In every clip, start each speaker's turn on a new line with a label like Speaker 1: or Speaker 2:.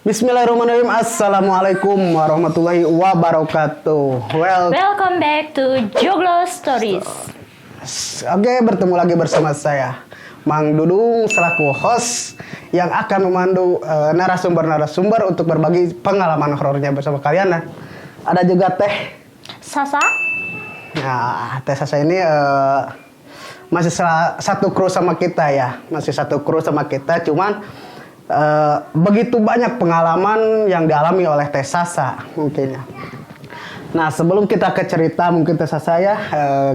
Speaker 1: Bismillahirrahmanirrahim. Assalamualaikum warahmatullahi wabarakatuh.
Speaker 2: Welcome back to Joglo Stories.
Speaker 1: Oke, bertemu lagi bersama saya, Mang Dudung, selaku host yang akan memandu narasumber-narasumber untuk berbagi pengalaman horornya bersama kalian. Nah, ada juga Teh
Speaker 2: Sasa.
Speaker 1: Nah, Teh Sasa ini masih satu kru sama kita ya. Masih satu kru sama kita, cuman begitu banyak pengalaman yang dialami oleh Teh Sasa mungkin ya. Nah, sebelum kita ke cerita mungkin Teh Sasa ya,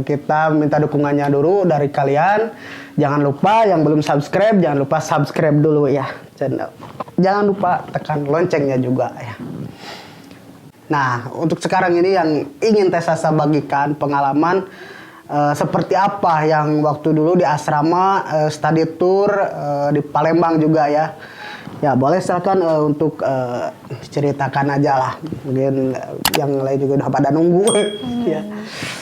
Speaker 1: kita minta dukungannya dulu dari kalian. Jangan lupa yang belum subscribe, jangan lupa subscribe dulu ya channel. Jangan lupa tekan loncengnya juga ya. Nah, untuk sekarang ini yang ingin Teh Sasa bagikan pengalaman seperti apa yang waktu dulu di asrama study tour di Palembang juga ya. Ya boleh silakan untuk ceritakan aja lah. Mungkin yang lain juga udah pada nunggu. Ya.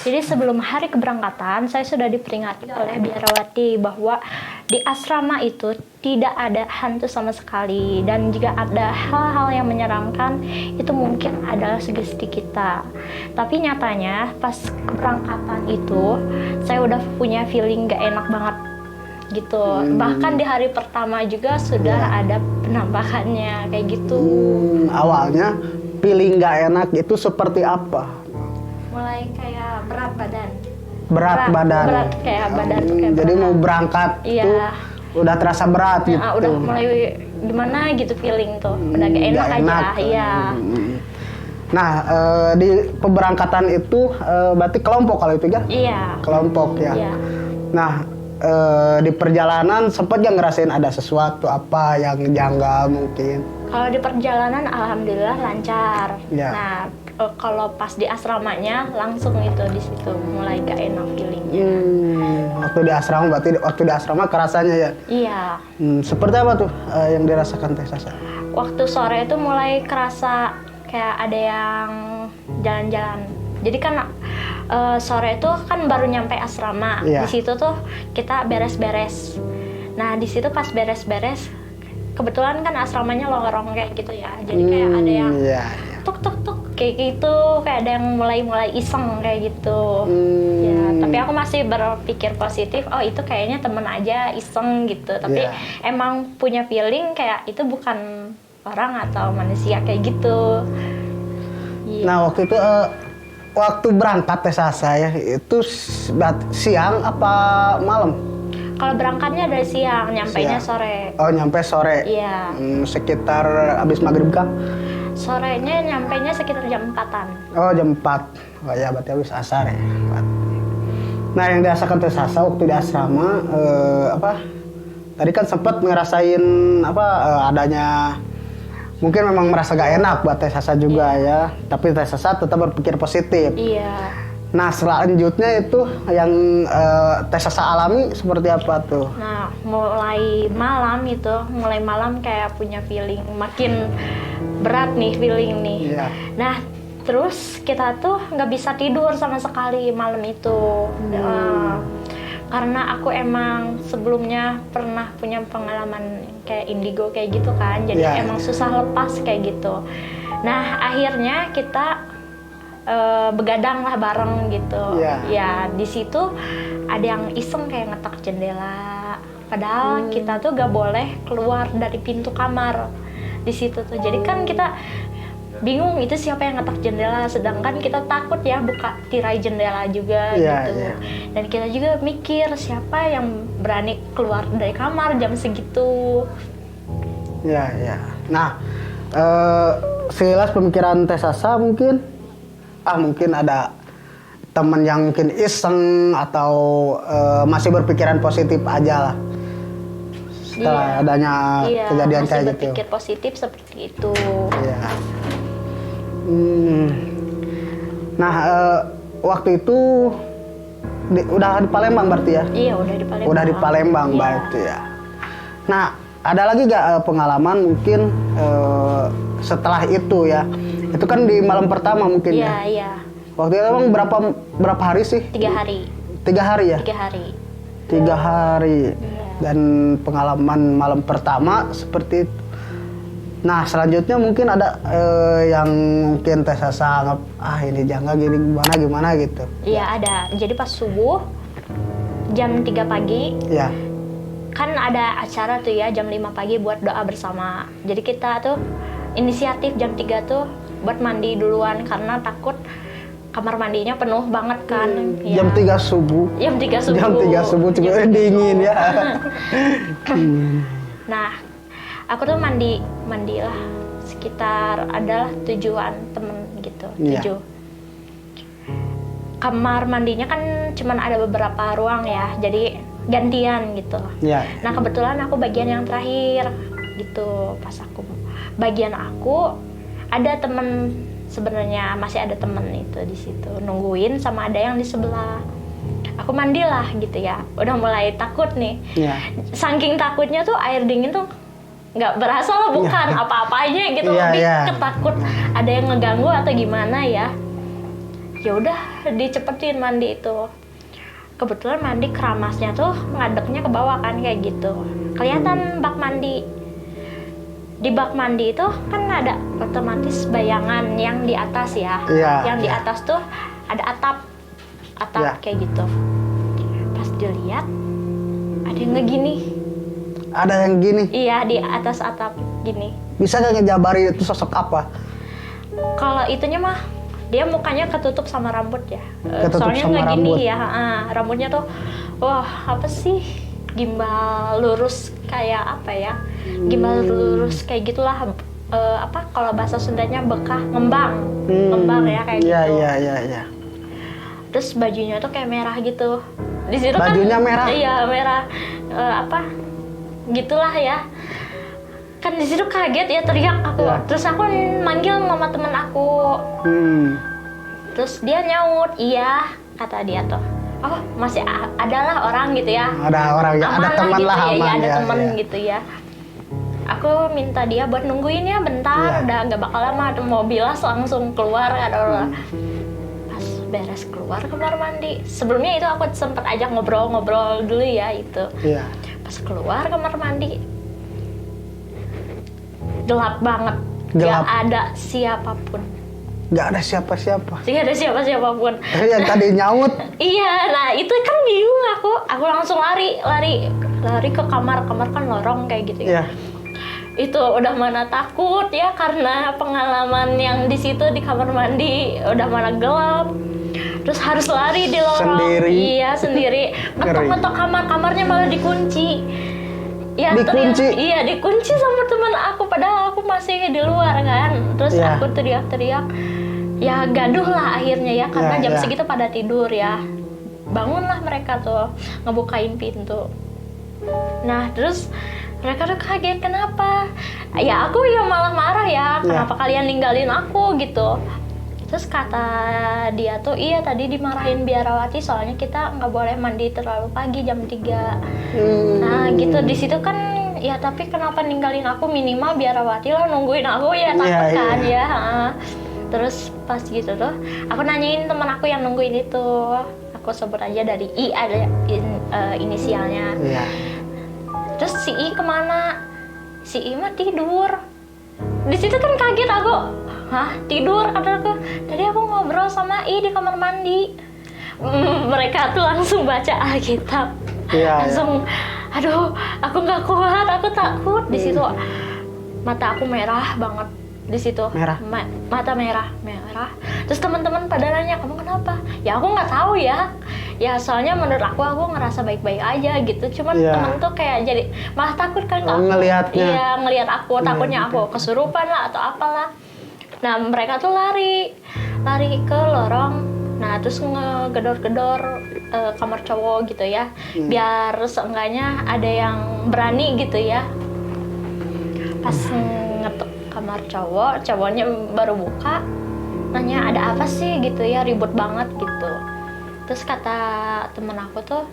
Speaker 2: Jadi sebelum hari keberangkatan saya sudah diperingati oleh biarawati bahwa di asrama itu tidak ada hantu sama sekali, dan jika ada hal-hal yang menyeramkan itu mungkin adalah sugesti kita. Tapi nyatanya pas keberangkatan itu saya udah punya feeling gak enak banget gitu. Bahkan di hari pertama juga sudah ada penampakannya kayak gitu.
Speaker 1: Awalnya feeling gak enak itu seperti apa?
Speaker 2: Mulai kayak berat badan.
Speaker 1: Berat badan.
Speaker 2: Berat kayak badan tuh kayak
Speaker 1: jadi
Speaker 2: berat.
Speaker 1: mau berangkat
Speaker 2: Iya.
Speaker 1: tuh udah terasa berat gitu.
Speaker 2: Udah mulai gimana gitu feeling tuh. Udah gak enak aja. Iya.
Speaker 1: Nah, di pemberangkatan itu berarti kelompok kalau itu ya?
Speaker 2: Iya.
Speaker 1: Kelompok ya.
Speaker 2: Iya.
Speaker 1: Nah, di perjalanan sempat gak ngerasain ada sesuatu apa yang janggal mungkin?
Speaker 2: Kalau di perjalanan alhamdulillah lancar.
Speaker 1: Ya.
Speaker 2: Nah, kalau pas di asramanya langsung itu di situ mulai gak enak feelingnya.
Speaker 1: Waktu di asrama berarti waktu di asrama kerasanya ya?
Speaker 2: Iya.
Speaker 1: Seperti apa tuh yang dirasakan Teh Sasa?
Speaker 2: Waktu sore itu mulai kerasa kayak ada yang jalan-jalan. Jadi kan sore itu kan baru nyampe asrama.
Speaker 1: Iya.
Speaker 2: Di situ tuh kita beres-beres. Nah, di situ pas beres-beres kebetulan kan asramanya lorong kayak gitu ya. Jadi kayak ada yang
Speaker 1: Iya.
Speaker 2: tuk tuk tuk kayak gitu, kayak ada yang mulai iseng kayak gitu. Ya, tapi aku masih berpikir positif. Oh, itu kayaknya temen aja iseng gitu. Tapi
Speaker 1: Iya.
Speaker 2: emang punya feeling kayak itu bukan orang atau manusia kayak gitu. Iya.
Speaker 1: Nah, waktu itu waktu berangkat Teh Sasa ya, itu siang apa malam?
Speaker 2: Kalau berangkatnya dari siang, nyampainya sore.
Speaker 1: Oh, nyampe sore.
Speaker 2: Iya.
Speaker 1: Sekitar habis maghrib kah?
Speaker 2: Sorenya nyampainya sekitar jam 4-an.
Speaker 1: Oh, jam 4. Oh ya, berarti habis asar ya. Nah, yang dirasakan Teh Sasa waktu di asrama apa? Tadi kan sempat ngerasain apa adanya mungkin memang merasa gak enak buat Teh Sasa juga ya. Tapi Teh Sasa tetap berpikir positif.
Speaker 2: Iya.
Speaker 1: Nah, selanjutnya itu yang Teh Sasa alami seperti apa tuh?
Speaker 2: Nah, mulai malam kayak punya feeling makin berat nih feeling nih.
Speaker 1: Iya.
Speaker 2: Nah, terus kita tuh nggak bisa tidur sama sekali malam itu. Karena aku emang sebelumnya pernah punya pengalaman kayak indigo kayak gitu kan. Jadi
Speaker 1: Iya.
Speaker 2: emang susah lepas kayak gitu. Nah, akhirnya kita begadang lah bareng gitu.
Speaker 1: Iya.
Speaker 2: Ya, di situ ada yang iseng kayak ngetok jendela. Padahal kita tuh gak boleh keluar dari pintu kamar di situ tuh. Jadi kan kita bingung itu siapa yang ngetok jendela, sedangkan kita takut ya buka tirai jendela juga
Speaker 1: Iya,
Speaker 2: gitu.
Speaker 1: iya.
Speaker 2: Dan kita juga mikir siapa yang berani keluar dari kamar jam segitu.
Speaker 1: Ya, ya. Nah, sekilas pemikiran Teh Sasa mungkin mungkin ada teman yang mungkin iseng atau masih berpikiran positif aja lah setelah adanya kejadian
Speaker 2: masih
Speaker 1: kayak gitu.
Speaker 2: berpikir positif seperti itu.
Speaker 1: Iya. Nah, waktu itu udah di Palembang berarti ya?
Speaker 2: Iya, udah di Palembang.
Speaker 1: Udah di Palembang
Speaker 2: Iya.
Speaker 1: berarti ya. Nah, ada lagi gak pengalaman mungkin setelah itu ya? Itu kan di malam pertama mungkin
Speaker 2: Iya,
Speaker 1: ya?
Speaker 2: iya.
Speaker 1: Waktu itu emang berapa hari sih?
Speaker 2: 3 hari.
Speaker 1: 3 hari ya?
Speaker 2: 3 hari.
Speaker 1: 3 hari.
Speaker 2: Iya.
Speaker 1: Dan pengalaman malam pertama seperti itu. Nah, selanjutnya mungkin ada yang mungkin Teh Sasa anggap ini janggal gini gimana gitu.
Speaker 2: Iya ada. Jadi pas subuh jam 3 pagi
Speaker 1: Ya.
Speaker 2: kan ada acara tuh ya jam 5 pagi buat doa bersama. Jadi kita tuh inisiatif jam 3 tuh buat mandi duluan karena takut kamar mandinya penuh banget kan. Ya.
Speaker 1: Jam 3 subuh.
Speaker 2: Jam 3 subuh.
Speaker 1: Jam 3 subuh juga
Speaker 2: Jam 3
Speaker 1: dingin
Speaker 2: subuh.
Speaker 1: ya.
Speaker 2: Nah, aku tuh mandilah sekitar adalah 7-an temen gitu,
Speaker 1: Iya.
Speaker 2: 7. Kamar mandinya kan cuman ada beberapa ruang ya, jadi gantian gitu.
Speaker 1: Ya.
Speaker 2: Nah kebetulan aku bagian yang terakhir gitu. Pas aku bagian aku ada temen, sebenarnya masih ada temen itu di situ nungguin sama ada yang di sebelah. Aku mandilah gitu ya, udah mulai takut nih.
Speaker 1: Ya.
Speaker 2: Saking takutnya tuh air dingin tuh nggak berasa lah, bukan
Speaker 1: Ya.
Speaker 2: apa-apanya gitu,
Speaker 1: Iya,
Speaker 2: lebih
Speaker 1: iya.
Speaker 2: ketakut ada yang ngeganggu atau gimana ya. Ya udah dicepetin mandi itu. Kebetulan mandi keramasnya tuh ngadepnya ke bawah kan kayak gitu. Kelihatan bak mandi. Di bak mandi itu kan ada otomatis bayangan yang di atas ya.
Speaker 1: Iya,
Speaker 2: Yang di
Speaker 1: iya.
Speaker 2: atas tuh ada atap
Speaker 1: Iya.
Speaker 2: kayak gitu. Pas dilihat ada yang ngegini.
Speaker 1: Ada yang gini.
Speaker 2: Iya di atas atap gini.
Speaker 1: Bisa nggak ngejabari itu sosok apa?
Speaker 2: Kalau itunya mah dia mukanya ketutup sama rambut ya.
Speaker 1: Ketutup
Speaker 2: Soalnya
Speaker 1: sama
Speaker 2: nggak gini
Speaker 1: rambut.
Speaker 2: ya, rambutnya tuh, wah apa sih, gimbal lurus kayak apa ya? Gimbal lurus kayak gitulah. Apa kalau bahasa Sundanya bekah, ngembang ya kayak
Speaker 1: Iya,
Speaker 2: gitu.
Speaker 1: iya.
Speaker 2: Terus bajunya tuh kayak merah gitu. Di situ
Speaker 1: Bajunya
Speaker 2: kan,
Speaker 1: merah?
Speaker 2: Iya merah. Apa? Gitulah ya. Kan di situ kaget ya, teriak aku.
Speaker 1: Iya.
Speaker 2: Terus aku manggil nama temen aku. Terus dia nyaut, iya kata dia tuh. Oh masih adalah orang gitu ya.
Speaker 1: Ada orang ya, ada
Speaker 2: Aman
Speaker 1: teman
Speaker 2: gitu
Speaker 1: lah,
Speaker 2: ya,
Speaker 1: aman
Speaker 2: ya, ada
Speaker 1: ya,
Speaker 2: temen
Speaker 1: ya.
Speaker 2: gitu ya. Aku minta dia buat nungguin ya bentar,
Speaker 1: Iya.
Speaker 2: udah nggak bakal lama, mau bilas langsung keluar ada Pas beres keluar kamar mandi, sebelumnya itu aku sempat ajak ngobrol-ngobrol dulu ya itu.
Speaker 1: Iya.
Speaker 2: Pas keluar kamar mandi, gelap banget,
Speaker 1: Gelap.
Speaker 2: gak ada siapapun,
Speaker 1: Nggak ada siapa-siapa.
Speaker 2: gak ada siapa-siapapun.
Speaker 1: Yang tadi nyaut.
Speaker 2: Iya, nah itu kan bingung aku langsung lari ke kamar kan lorong kayak gitu ya.
Speaker 1: Iya.
Speaker 2: Itu udah mana takut ya karena pengalaman yang di situ di kamar mandi udah mana gelap. Terus harus lari di lorong.
Speaker 1: Sendiri.
Speaker 2: Iya, sendiri. Ngetok-ngetok kamarnya malah dikunci. Ya,
Speaker 1: Dikunci?
Speaker 2: Iya, dikunci sama teman aku padahal aku masih di luar kan. Terus
Speaker 1: Iya.
Speaker 2: aku teriak-teriak. Ya gaduh lah akhirnya ya karena
Speaker 1: Iya,
Speaker 2: jam
Speaker 1: iya.
Speaker 2: segitu pada tidur ya. Bangunlah mereka tuh ngebukain pintu. Nah, terus mereka tuh kaget, kenapa? Ya aku yang malah marah ya, kenapa kalian ninggalin aku gitu. Terus kata dia tuh, iya tadi dimarahin biarawati soalnya kita nggak boleh mandi terlalu pagi jam 3. Nah gitu, di situ kan ya tapi kenapa ninggalin aku, minimal biarawati lah nungguin aku ya, takut
Speaker 1: Iya,
Speaker 2: kan
Speaker 1: iya.
Speaker 2: ya. Terus pas gitu tuh, aku nanyain teman aku yang nungguin itu, aku sebut aja dari I ada inisialnya.
Speaker 1: Iya.
Speaker 2: Terus si I kemana? Si I mah tidur. Di situ kan kaget aku. Hah, tidur? Kata aku. Tadi aku ngobrol sama I di kamar mandi. Mereka tuh langsung baca Alkitab.
Speaker 1: Iya,
Speaker 2: Langsung, aduh, aku nggak kuat, aku takut. Di situ mata aku merah banget. Di situ
Speaker 1: Merah?
Speaker 2: mata merah. Terus teman-teman pada nanya, kamu kenapa? Ya aku nggak tahu ya. Ya soalnya menurut aku ngerasa baik-baik aja gitu. Cuman
Speaker 1: Iya.
Speaker 2: temen tuh kayak jadi malah takut kan ke aku.
Speaker 1: Ngelihatnya.
Speaker 2: Iya, ngelihat aku, takutnya aku kesurupan lah atau apalah. Nah mereka tuh lari ke lorong. Nah terus ngegedor-gedor kamar cowok gitu ya, biar seenggaknya ada yang berani gitu ya. Pas ngetuk kamar cowoknya baru buka, nanya ada apa sih gitu ya, ribut banget gitu. Terus kata temen aku tuh,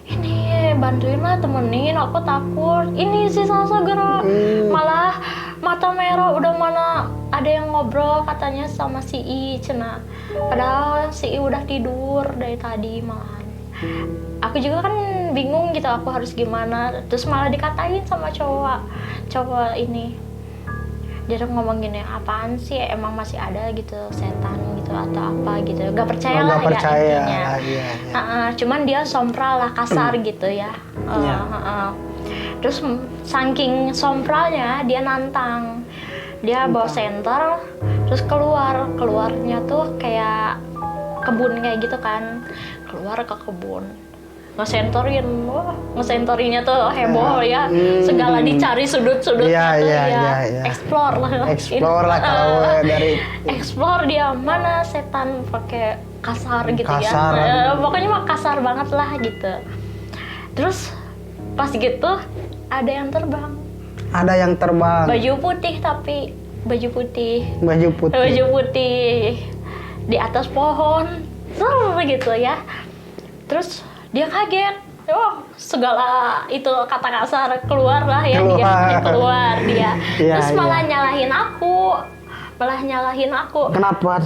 Speaker 2: ini bantuin lah, temenin, aku takut. Ini si Salsa gerak, malah mata merah, udah mana ada yang ngobrol katanya sama si I cina. Padahal si I udah tidur dari tadi malahan. Aku juga kan bingung gitu, aku harus gimana. Terus malah dikatain sama cowok ini. Dia tuh ngomong gini, apaan sih, emang masih ada gitu setan gitu atau apa gitu, gak percaya lah
Speaker 1: Nggak percaya
Speaker 2: ya intinya.
Speaker 1: lah, iya.
Speaker 2: Cuman dia sompral lah, kasar gitu ya.
Speaker 1: Iya.
Speaker 2: Terus saking sompralnya dia nantang, dia bawa senter, terus keluarnya tuh kayak kebun kayak gitu kan, keluar ke kebun ngesentorinnya tuh heboh ya, segala dicari sudut-sudutnya
Speaker 1: Iya,
Speaker 2: tuh
Speaker 1: iya,
Speaker 2: ya,
Speaker 1: iya.
Speaker 2: explore lah
Speaker 1: kalau dari
Speaker 2: explore dia, mana setan pakai kasar gitu
Speaker 1: Kasar.
Speaker 2: ya. Pokoknya mah kasar banget lah gitu. Terus pas gitu ada yang terbang,
Speaker 1: ada yang terbang.
Speaker 2: baju putih tapi baju putih di atas pohon gitu ya. Terus dia kaget, segala itu kata kasar keluar lah ya, keluar dia.
Speaker 1: Iya,
Speaker 2: Terus malah
Speaker 1: iya.
Speaker 2: nyalahin aku.
Speaker 1: Kenapa?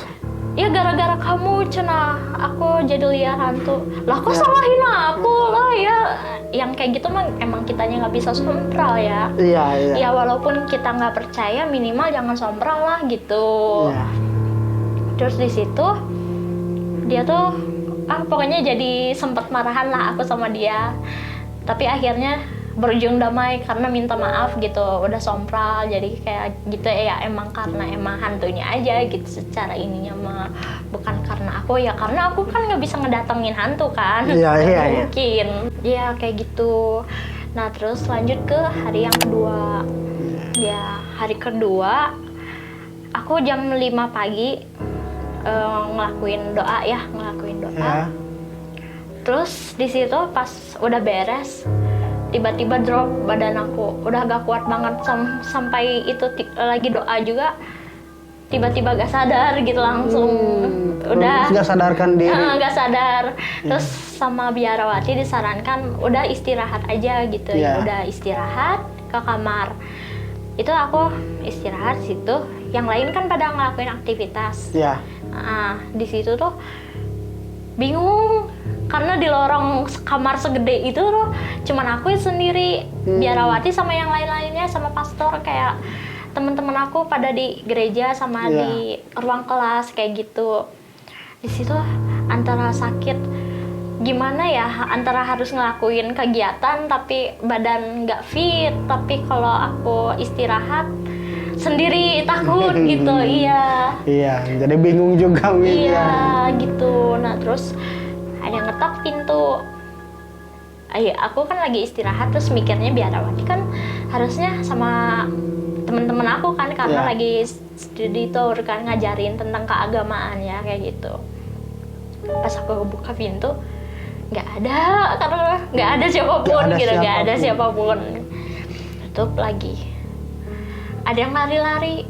Speaker 2: Ya gara-gara kamu cenah aku jadi lihat hantu. Lah kok salahin aku lah ya. Yang kayak gitu mah emang kitanya nggak bisa sompral ya.
Speaker 1: Iya.
Speaker 2: Ya walaupun kita nggak percaya, minimal jangan sompral lah gitu.
Speaker 1: Iya.
Speaker 2: Terus di situ dia tuh pokoknya jadi sempet marahan lah aku sama dia. Tapi akhirnya berujung damai karena minta maaf gitu, udah sompral jadi kayak gitu ya, emang karena emang hantunya aja gitu secara ininya mah, bukan karena aku ya, karena aku kan nggak bisa ngedatengin hantu kan.
Speaker 1: Iya.
Speaker 2: Mungkin ya kayak gitu. Nah terus lanjut ke hari yang kedua. Ya hari kedua aku jam 5 pagi ngelakuin doa.
Speaker 1: Ya.
Speaker 2: Terus di situ pas udah beres, tiba-tiba drop badan aku, udah gak kuat banget sampai itu lagi doa juga tiba-tiba gak sadar gitu langsung. Udah
Speaker 1: nggak sadarkan diri.
Speaker 2: Gak sadar. Terus sama biarawati disarankan udah istirahat aja gitu ya, udah istirahat ke kamar. Itu aku istirahat situ, yang lain kan pada ngelakuin aktivitas.
Speaker 1: Iya.
Speaker 2: Di situ tuh bingung karena di lorong kamar segede itu tuh cuman aku sendiri, biarawati sama yang lain-lainnya sama pastor, kayak teman-teman aku pada di gereja sama di ruang kelas kayak gitu. Di situ antara sakit gimana ya, antara harus ngelakuin kegiatan tapi badan nggak fit, tapi kalau aku istirahat sendiri takut gitu. Iya,
Speaker 1: jadi bingung juga.
Speaker 2: Iya gitu. Nah terus ada yang ngetok pintu. Aku kan lagi istirahat, terus mikirnya biarawati kan harusnya sama teman-teman aku kan, karena lagi studi tour kan, ngajarin tentang keagamaan ya kayak gitu. Pas aku buka pintu nggak ada, karena nggak ada siapapun gitu, nggak ada siapapun. Tutup lagi. Ada yang lari-lari.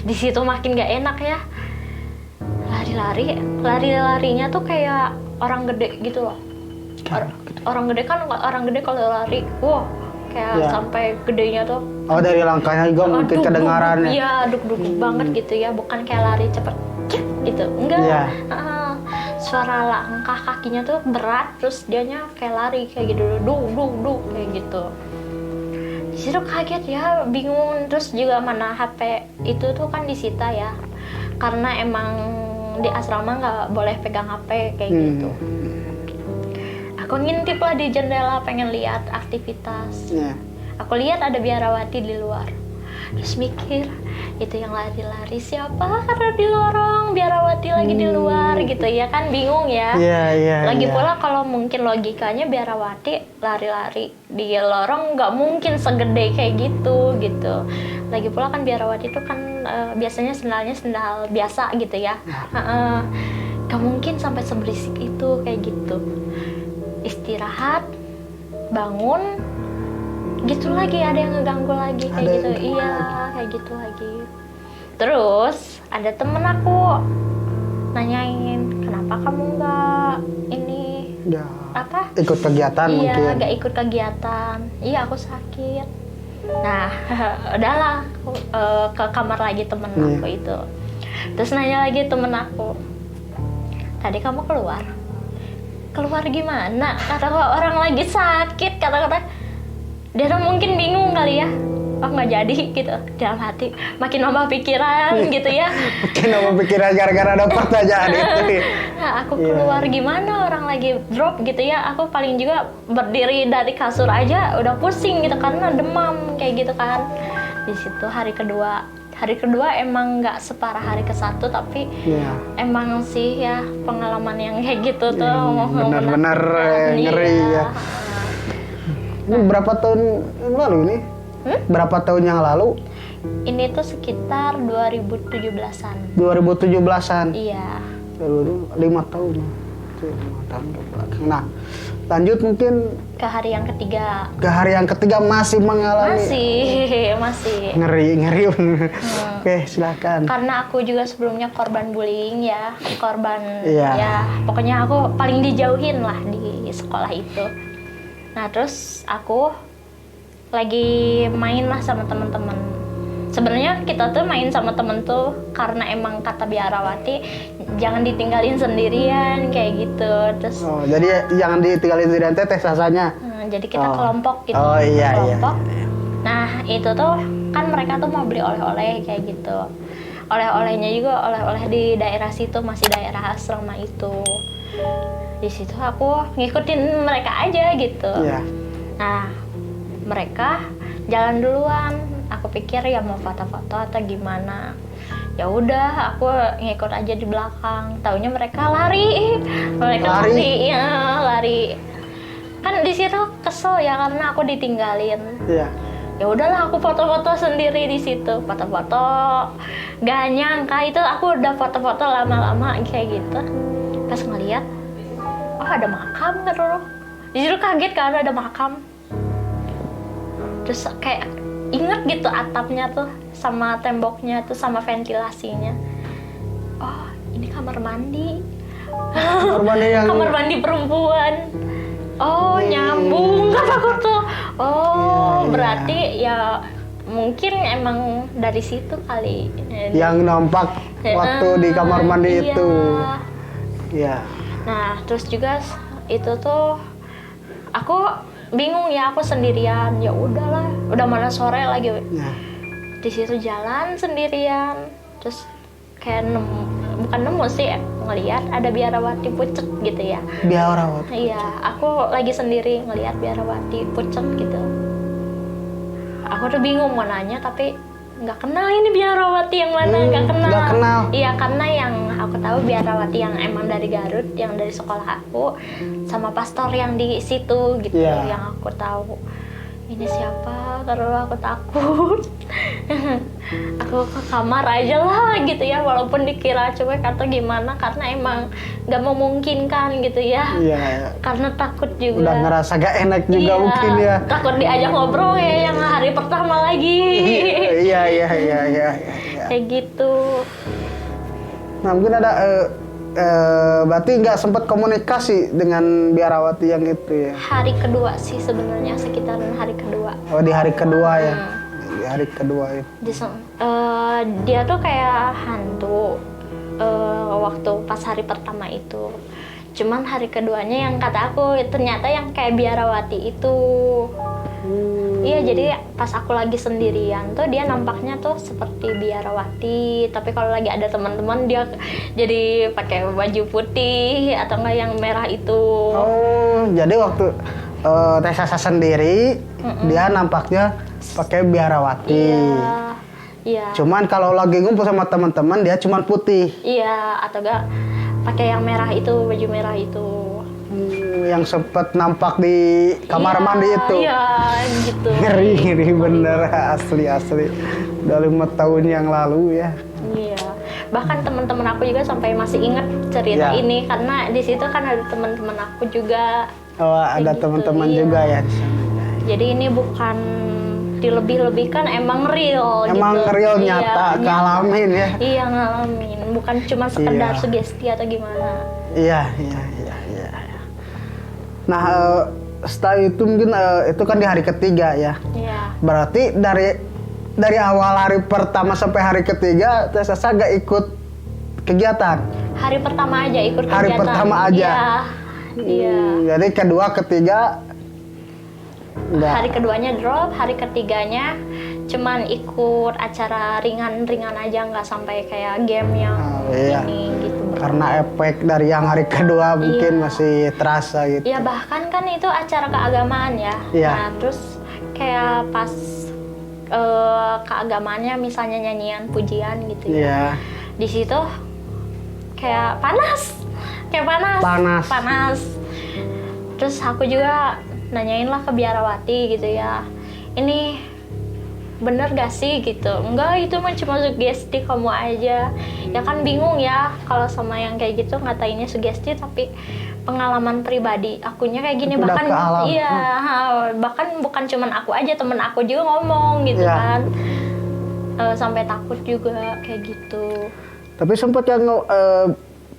Speaker 2: Di situ makin nggak enak ya. Larinya tuh kayak orang gede gitu loh. Orang gede kalau lari, kayak sampai gedenya tuh.
Speaker 1: Dari langkahnya juga mungkin kedengaran.
Speaker 2: Iya, duk banget gitu ya, bukan kayak lari cepet gitu, enggak. Suara langkah kakinya tuh berat, terus dianya kayak lari kayak gitu, duk kayak gitu. Di situ kaget ya, bingung. Terus juga mana HP itu tuh kan disita ya, karena emang di asrama nggak boleh pegang HP kayak gitu. Aku ngintip lah di jendela pengen lihat aktivitas. Aku lihat ada biarawati di luar. Terus mikir, itu yang lari-lari siapa? Karena di lorong biarawati lagi di luar gitu ya kan, bingung ya. Lagi pula kalau mungkin logikanya biarawati lari-lari di lorong nggak mungkin segede kayak gitu. Lagi pula kan biarawati itu kan biasanya sendalnya sendal biasa gitu ya. Gak mungkin sampai seberisik itu kayak gitu. Istirahat, bangun, gitu lagi, ada yang ngeganggu lagi kayak gitu. Kayak gitu lagi. Terus ada temen aku nanyain, kenapa kamu nggak ini
Speaker 1: ikut kegiatan? Mungkin
Speaker 2: nggak ikut kegiatan. Iya, aku sakit. Nah udahlah, ke kamar lagi temen aku itu. Terus nanya lagi temen aku, tadi kamu keluar gimana? Kata orang lagi sakit, kata dia tuh mungkin bingung kali ya. oh nggak jadi gitu dalam hati, makin nambah pikiran gitu ya.
Speaker 1: Mungkin apa pikiran gara-gara ada pertanyaan itu nih.
Speaker 2: Nah, aku keluar gimana orang lagi drop gitu ya, aku paling juga berdiri dari kasur aja udah pusing gitu karena demam kayak gitu kan. Di situ hari kedua emang nggak separah hari ke-1 tapi
Speaker 1: Iya.
Speaker 2: emang sih ya pengalaman yang kayak gitu tuh
Speaker 1: Benar-benar ngeri ya. Ini berapa tahun yang lalu ini? Berapa tahun yang lalu?
Speaker 2: Ini tuh sekitar 2017-an.
Speaker 1: 2017-an.
Speaker 2: Iya.
Speaker 1: 5 tahun. 5 tahun ke belakang. Nah, lanjut mungkin
Speaker 2: Ke hari yang ketiga.
Speaker 1: ke hari yang ketiga masih mengalami
Speaker 2: Masih.
Speaker 1: ngeri. Oke, silakan.
Speaker 2: Karena aku juga sebelumnya korban bullying ya,
Speaker 1: Iya.
Speaker 2: ya pokoknya aku paling dijauhin lah di sekolah itu. Nah terus aku lagi main lah sama teman-teman. Sebenarnya kita tuh main sama temen tuh karena emang kata Biarawati jangan ditinggalin sendirian kayak gitu. Terus
Speaker 1: Oh, jadi jangan ditinggalin sendirian teh sasanya.
Speaker 2: jadi kita kelompok gitu.
Speaker 1: Oh, iya,
Speaker 2: kelompok.
Speaker 1: iya.
Speaker 2: Nah itu tuh kan mereka tuh mau beli oleh-oleh kayak gitu. Oleh-olehnya juga oleh-oleh di daerah situ, masih daerah asrama itu. Di situ aku ngikutin mereka aja gitu.
Speaker 1: Iya.
Speaker 2: Nah mereka jalan duluan. Aku pikir ya mau foto-foto atau gimana. Ya udah, aku ngikut aja di belakang. Taunya mereka lari. Ya, lari. Kan di situ kesel ya karena aku ditinggalin.
Speaker 1: Iya.
Speaker 2: Ya udahlah, aku foto-foto sendiri di situ. Foto-foto. Gak nyangka itu aku udah foto-foto lama-lama kayak gitu. Pas ngeliat, oh ada makam kan dulu. Di situ kaget karena ada makam. Terus kayak inget gitu atapnya tuh sama temboknya tuh sama ventilasinya. Oh ini kamar mandi.
Speaker 1: Kamar mandi yang
Speaker 2: Kamar mandi perempuan. Oh nyambung kataku tuh. Oh
Speaker 1: Iya.
Speaker 2: berarti ya mungkin emang dari situ kali.
Speaker 1: yang nampak waktu di kamar mandi
Speaker 2: Iya.
Speaker 1: itu. Iya.
Speaker 2: Nah terus juga itu tuh aku bingung ya, aku sendirian. Ya udahlah, udah mana sore lagi.
Speaker 1: Nah,
Speaker 2: Di situ jalan sendirian, terus kayak bukan nemu sih, ngelihat ada Biarawati pucet gitu ya.
Speaker 1: Biarawati.
Speaker 2: Iya, aku lagi sendiri ngelihat Biarawati pucet gitu. Aku tuh bingung mau nanya tapi nggak kenal ini Biarawati yang mana, nggak kenal.
Speaker 1: nggak kenal.
Speaker 2: Iya, karena yang aku tahu Biarawati yang emang dari Garut, yang dari sekolah aku, sama pastor yang di situ gitu,
Speaker 1: Iya.
Speaker 2: yang aku tahu. Ini siapa? Terus aku takut. Aku ke kamar aja lah gitu ya, walaupun dikira cuek atau gimana, karena emang nggak memungkinkan gitu ya.
Speaker 1: Iya.
Speaker 2: Karena takut juga.
Speaker 1: Udah ngerasa gak enak juga mungkin ya.
Speaker 2: Takut diajak ngobrol ya yang hari pertama lagi.
Speaker 1: Iya.
Speaker 2: Kayak gitu.
Speaker 1: Nah, mungkin ada berarti nggak sempat komunikasi dengan Biarawati yang itu ya.
Speaker 2: Hari kedua sih sebenarnya, sekitaran hari kedua.
Speaker 1: Oh, di hari kedua ya. Di hari kedua itu.
Speaker 2: Dia tuh kayak hantu waktu pas hari pertama itu. Cuman hari keduanya yang kata aku ternyata yang kayak Biarawati itu. Iya, jadi pas aku lagi sendirian tuh dia nampaknya tuh seperti Biarawati, tapi kalau lagi ada teman-teman dia jadi pakai baju putih atau enggak yang merah itu.
Speaker 1: Oh, jadi waktu Tessa sendiri dia nampaknya pakai Biarawati.
Speaker 2: Iya.
Speaker 1: Cuman kalau lagi ngumpul sama teman-teman dia cuman putih.
Speaker 2: Iya, atau enggak pakai yang merah itu, baju merah itu.
Speaker 1: Yang sempet nampak di kamar mandi itu.
Speaker 2: Iya, gitu.
Speaker 1: Ngeri bener, asli. Udah 5 tahun yang lalu ya.
Speaker 2: Iya. Bahkan teman-teman aku juga sampai masih ingat cerita
Speaker 1: Iya.
Speaker 2: ini karena di situ kan ada teman-teman aku juga.
Speaker 1: Oh, ada
Speaker 2: Gitu,
Speaker 1: teman-teman
Speaker 2: iya.
Speaker 1: juga ya di sana.
Speaker 2: Jadi ini bukan dilebih-lebihkan, emang real
Speaker 1: Emang
Speaker 2: gitu.
Speaker 1: real
Speaker 2: Iya,
Speaker 1: nyata ngalamin ya.
Speaker 2: Iya, ngalamin. Bukan cuma sekedar
Speaker 1: Iya.
Speaker 2: sugesti atau gimana.
Speaker 1: Iya. Nah, setelah itu mungkin itu kan di hari ketiga ya.
Speaker 2: Iya.
Speaker 1: Berarti dari awal hari pertama sampai hari ketiga Tessa gak ikut kegiatan.
Speaker 2: Hari pertama aja ikut kegiatan.
Speaker 1: Hari pertama aja.
Speaker 2: Iya.
Speaker 1: Jadi kedua, ketiga enggak.
Speaker 2: Hari keduanya drop, hari ketiganya cuman ikut acara ringan-ringan aja, nggak sampai kayak game yang
Speaker 1: iya.
Speaker 2: ini gitu.
Speaker 1: Karena efek dari yang hari kedua mungkin masih terasa gitu.
Speaker 2: Ya bahkan kan itu acara keagamaan ya.
Speaker 1: Iya.
Speaker 2: Nah terus kayak pas keagamaannya misalnya nyanyian pujian gitu ya.
Speaker 1: Iya.
Speaker 2: Di situ kayak panas. Terus aku juga nanyain lah ke biarawati gitu ya, ini bener gak sih gitu. Enggak, itu mah cuma sugesti kamu aja. Ya kan bingung ya kalau sama yang kayak gitu ngatainnya sugesti tapi pengalaman pribadi akunya kayak gini.
Speaker 1: Udah
Speaker 2: Bahkan
Speaker 1: ke alam.
Speaker 2: iya, bahkan bukan cuman aku aja, temen aku juga ngomong gitu
Speaker 1: Iya.
Speaker 2: kan. Sampai takut juga kayak gitu.
Speaker 1: Tapi sempat yang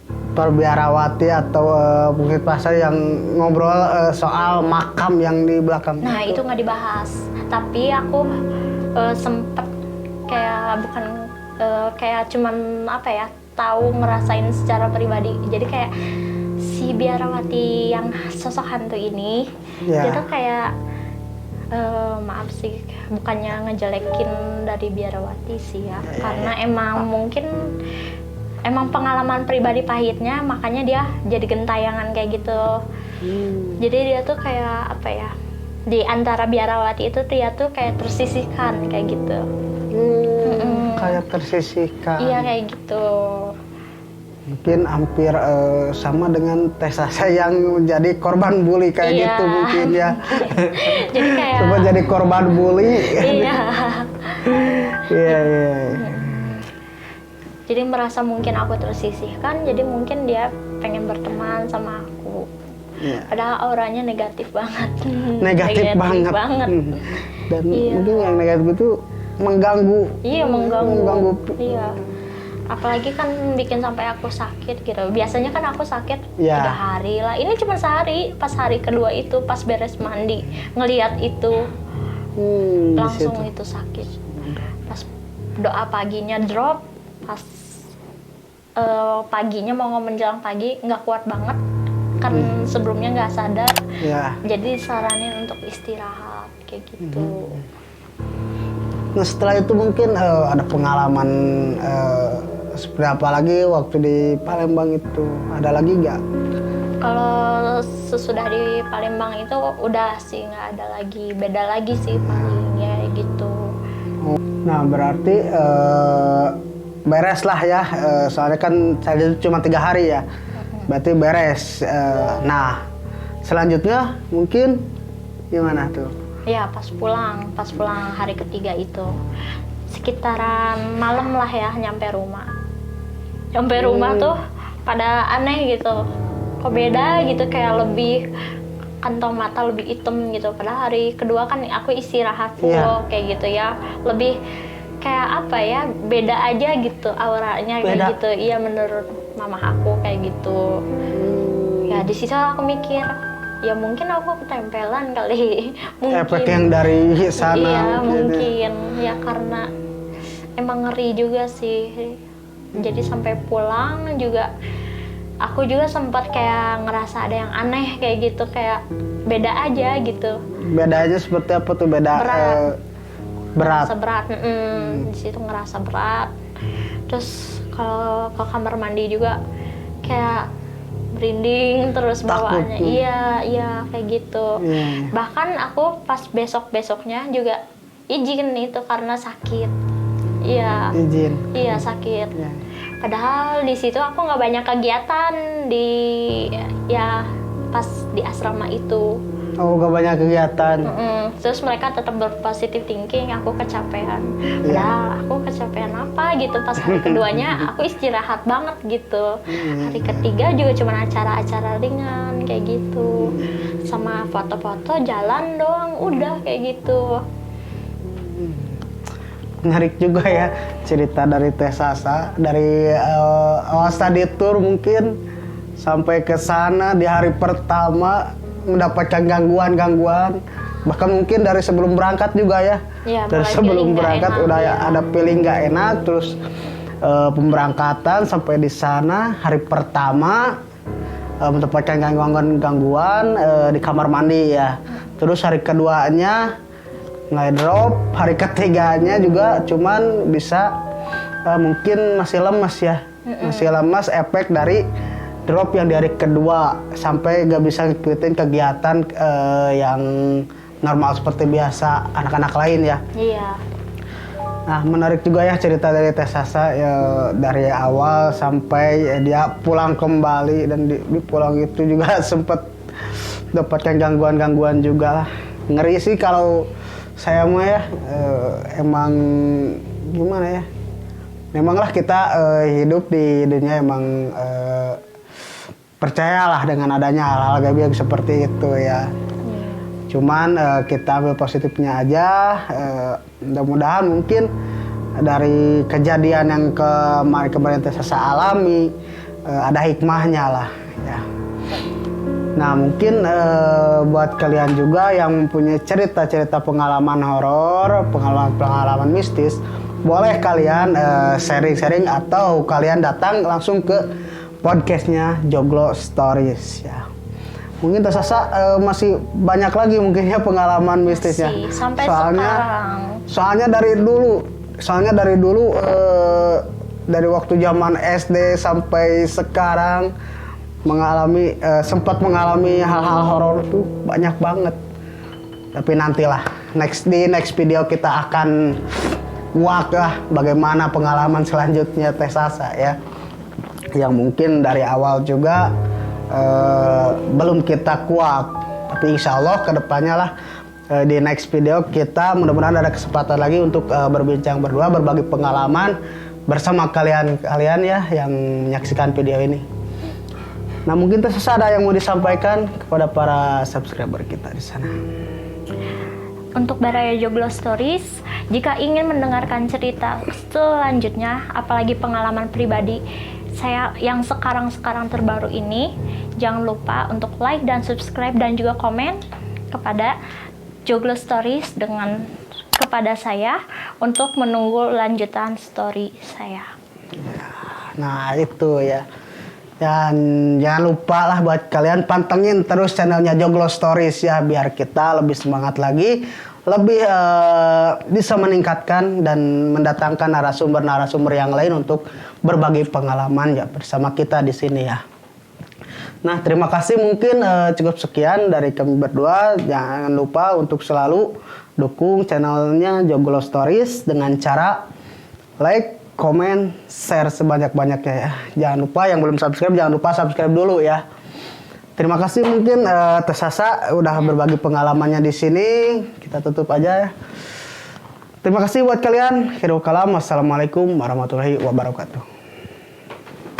Speaker 1: perbiarawati atau mungkin pasar yang ngobrol soal makam yang di belakang.
Speaker 2: Nah itu nggak dibahas, tapi aku sempet kayak bukan kayak cuman apa ya, tahu ngerasain secara pribadi. Jadi kayak si biarawati yang sosok hantu ini, dia tuh kayak maaf sih, bukannya ngejelekin dari biarawati sih ya, karena emang mungkin emang pengalaman pribadi pahitnya, makanya dia jadi gentayangan kayak gitu. Jadi dia tuh kayak apa ya, di antara biarawati itu dia tuh kayak tersisihkan kayak gitu.
Speaker 1: Kayak tersisihkan.
Speaker 2: Iya kayak gitu.
Speaker 1: Mungkin hampir sama dengan Tessa yang menjadi korban bully kayak
Speaker 2: Iya.
Speaker 1: gitu mungkin ya.
Speaker 2: Jadi kayak
Speaker 1: Coba jadi korban bully.
Speaker 2: iya.
Speaker 1: Iya.
Speaker 2: Jadi merasa mungkin aku tersisihkan, jadi mungkin dia pengen berteman sama aku.
Speaker 1: Iya.
Speaker 2: Padahal auranya negatif banget.
Speaker 1: Negatif banget. Dan
Speaker 2: Iya.
Speaker 1: mungkin yang negatif itu mengganggu.
Speaker 2: Iya, mengganggu.
Speaker 1: Mengganggu.
Speaker 2: Iya. Apalagi kan bikin sampai aku sakit gitu. Biasanya kan aku sakit
Speaker 1: Iya.
Speaker 2: 3 hari lah. Ini cuma sehari. Pas hari kedua itu, pas beres mandi, ngelihat itu
Speaker 1: Di
Speaker 2: langsung
Speaker 1: situ.
Speaker 2: itu sakit. Pas doa paginya drop, pas paginya mau menjelang pagi nggak kuat banget. Kan sebelumnya nggak sadar.
Speaker 1: Ya.
Speaker 2: Jadi saranin untuk istirahat kayak gitu.
Speaker 1: Nah setelah itu mungkin ada pengalaman seperti apa lagi waktu di Palembang itu? Ada lagi nggak?
Speaker 2: Kalau sesudah di Palembang itu udah sih nggak ada lagi, beda lagi sih paling ya gitu.
Speaker 1: Nah berarti beres lah ya, soalnya kan saya itu cuma 3 hari ya, berarti beres. Nah selanjutnya mungkin gimana tuh?
Speaker 2: Ya pas pulang hari ketiga itu sekitaran malam lah ya nyampe rumah. Nyampe rumah tuh pada aneh gitu, kok beda gitu, kayak lebih kantong mata lebih hitam gitu. Padahal hari kedua kan aku istirahat full kayak gitu ya, lebih kayak apa ya, beda aja gitu auranya kayak gitu. Iya menurut mama aku kayak gitu. Ya di situ aku mikir, ya mungkin aku ketempelan kali. Mungkin
Speaker 1: Efek yang dari sana.
Speaker 2: iya
Speaker 1: gitu.
Speaker 2: mungkin ya, karena emang ngeri juga sih. Jadi sampai pulang juga aku juga sempat kayak ngerasa ada yang aneh kayak gitu, kayak beda aja gitu.
Speaker 1: Bedanya seperti apa tuh? Beda berat.
Speaker 2: Ngerasa berat. Di situ ngerasa berat. Terus kalau ke kamar mandi juga kayak merinding terus bawaannya. Iya kayak gitu. Bahkan aku pas besoknya juga izin itu karena sakit. Iya.
Speaker 1: Izin.
Speaker 2: Iya sakit. Padahal di situ aku nggak banyak kegiatan di pas di asrama itu.
Speaker 1: Oh gak banyak kegiatan.
Speaker 2: Terus mereka tetap berpositif thinking, aku kecapean. Padahal aku kecapean apa gitu. Pas hari keduanya aku istirahat banget gitu. Hari ketiga juga cuma acara-acara ringan kayak gitu. Sama foto-foto jalan doang, udah kayak gitu.
Speaker 1: Menarik juga ya cerita dari Teh Sasa, dari awal study tour mungkin sampai ke sana di hari pertama mendapatkan gangguan, bahkan mungkin dari sebelum berangkat juga ya. Dari sebelum berangkat udah ada feeling nggak enak, terus pemberangkatan sampai di sana hari pertama mendapatkan gangguan di kamar mandi ya. Terus hari keduanya mulai drop. Hari ketiganya juga cuman bisa mungkin masih lemas ya, masih lemas efek dari drop yang di hari kedua, sampai gak bisa ngikutin kegiatan yang normal seperti biasa anak-anak lain ya.
Speaker 2: Iya.
Speaker 1: Nah, menarik juga ya cerita dari Teh Sasa ya, dari awal sampai dia pulang kembali, dan di pulang itu juga sempat dapatkan gangguan-gangguan juga lah. Ngeri sih kalau saya mah ya, emang gimana ya? Memanglah kita hidup di dunia emang percayalah dengan adanya hal-hal gaib yang seperti itu ya. Cuman kita ambil positifnya aja. Mudah-mudahan mungkin dari kejadian yang kemarin Teh Sasa alami ada hikmahnya lah ya. Nah, mungkin buat kalian juga yang mempunyai cerita-cerita pengalaman horor, pengalaman mistis, boleh kalian sharing-sharing atau kalian datang langsung ke podcastnya Joglo Stories ya. Mungkin Teh Sasa masih banyak lagi mungkin ya pengalaman mistisnya.
Speaker 2: Sampai
Speaker 1: soalnya dari dulu dari waktu zaman SD sampai sekarang sempat mengalami hal-hal horor tuh banyak banget. Tapi nantilah di next video kita akan bagaimana pengalaman selanjutnya Teh Sasa ya, yang mungkin dari awal juga belum kita kuak, tapi insya Allah kedepannya lah di next video kita mudah-mudahan ada kesempatan lagi untuk berbincang berdua, berbagi pengalaman bersama kalian ya yang menyaksikan video ini. Nah, mungkin Teh Sasa ada yang mau disampaikan kepada para subscriber kita di sana.
Speaker 2: Untuk Baraya Joglo Stories, jika ingin mendengarkan cerita selanjutnya, apalagi pengalaman pribadi saya yang sekarang terbaru ini, jangan lupa untuk like dan subscribe dan juga komen kepada Joglo Stories kepada saya untuk menunggu lanjutan story saya.
Speaker 1: Nah, itu ya. Dan jangan lupa lah buat kalian pantengin terus channelnya Joglo Stories ya, biar kita lebih semangat lagi, lebih bisa meningkatkan dan mendatangkan narasumber yang lain untuk berbagi pengalaman ya bersama kita di sini ya. Nah, terima kasih, mungkin cukup sekian dari kami berdua. Jangan lupa untuk selalu dukung channelnya Joglo Stories dengan cara like, komen, share sebanyak-banyaknya ya. Jangan lupa yang belum subscribe, jangan lupa subscribe dulu ya. Terima kasih, mungkin Teh Sasa udah berbagi pengalamannya di sini. Kita tutup aja ya. Terima kasih buat kalian. Khairu kalam. Wassalamualaikum warahmatullahi wabarakatuh.